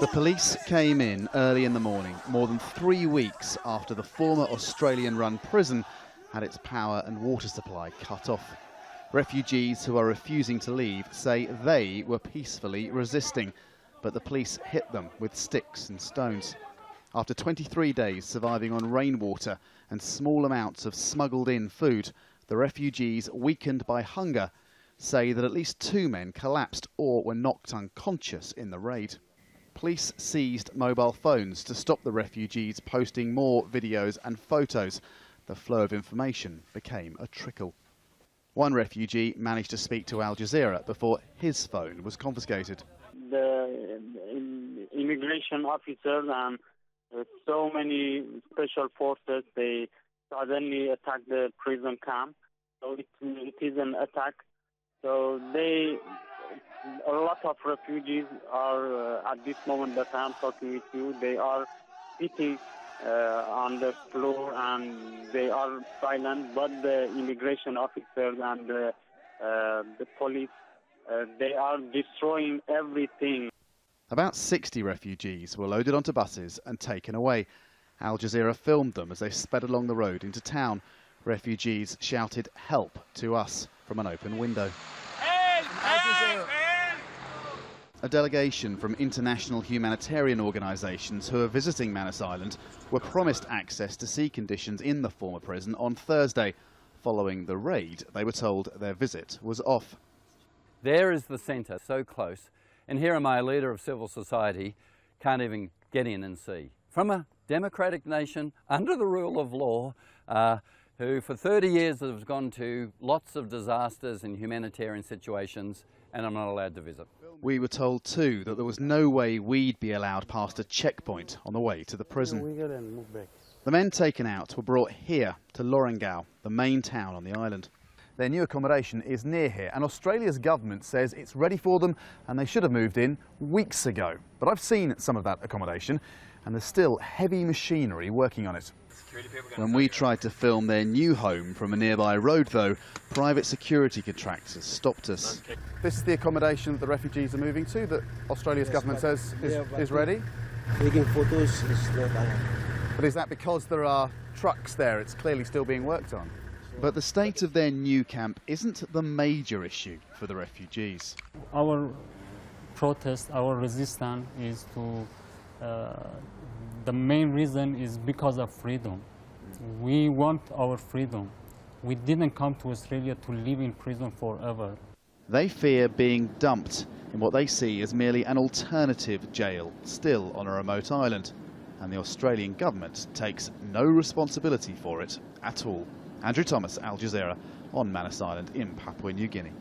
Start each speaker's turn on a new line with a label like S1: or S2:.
S1: The police came in early in the morning, more than 3 weeks after the former Australian-run prison had its power and water supply cut off. Refugees who are refusing to leave say they were peacefully resisting, but the police hit them with sticks and stones. After 23 days surviving on rainwater and small amounts of smuggled-in food, the refugees, weakened by hunger, say that at least 2 men collapsed or were knocked unconscious in the raid. Police seized mobile phones to stop the refugees posting more videos and photos. The flow of information became a trickle. One refugee managed to speak to Al Jazeera before his phone was confiscated.
S2: The immigration officers and so many special forces, they suddenly attacked the prison camp. So it is an attack. So a lot of refugees are, at this moment that I am talking with you, they are sitting on the floor and they are silent, but the immigration officers and the police, they are destroying everything.
S1: About 60 refugees were loaded onto buses and taken away. Al Jazeera filmed them as they sped along the road into town. Refugees shouted "help" to us from an open window.
S3: Help! Help!
S1: A delegation from international humanitarian organisations who are visiting Manus Island were promised access to sea conditions in the former prison on Thursday. Following the raid, they were told their visit was off.
S4: There is the centre, so close, and here am I, a leader of civil society, can't even get in and see. From a democratic nation, under the rule of law, who for 30 years has gone to lots of disasters and humanitarian situations, and I'm not allowed to visit.
S1: We were told too that there was no way we'd be allowed past a checkpoint on the way to the prison. The men taken out were brought here to Lorengau, the main town on the island. Their new accommodation is near here, and Australia's government says it's ready for them and they should have moved in weeks ago. But I've seen some of that accommodation and there's still heavy machinery working on it. When we tried to film their new home from a nearby road, though, private security contractors stopped us. This is the accommodation that the refugees are moving to, that Australia's government says is ready?
S5: Taking photos is not allowed.
S1: But is that because there are trucks there? It's clearly still being worked on. But the state of their new camp isn't the major issue for the refugees.
S6: Our protest, our resistance is to the main reason is because of freedom. We want our freedom. We didn't come to Australia to live in prison forever.
S1: They fear being dumped in what they see as merely an alternative jail, still on a remote island. And the Australian government takes no responsibility for it at all. Andrew Thomas, Al Jazeera, on Manus Island in Papua New Guinea.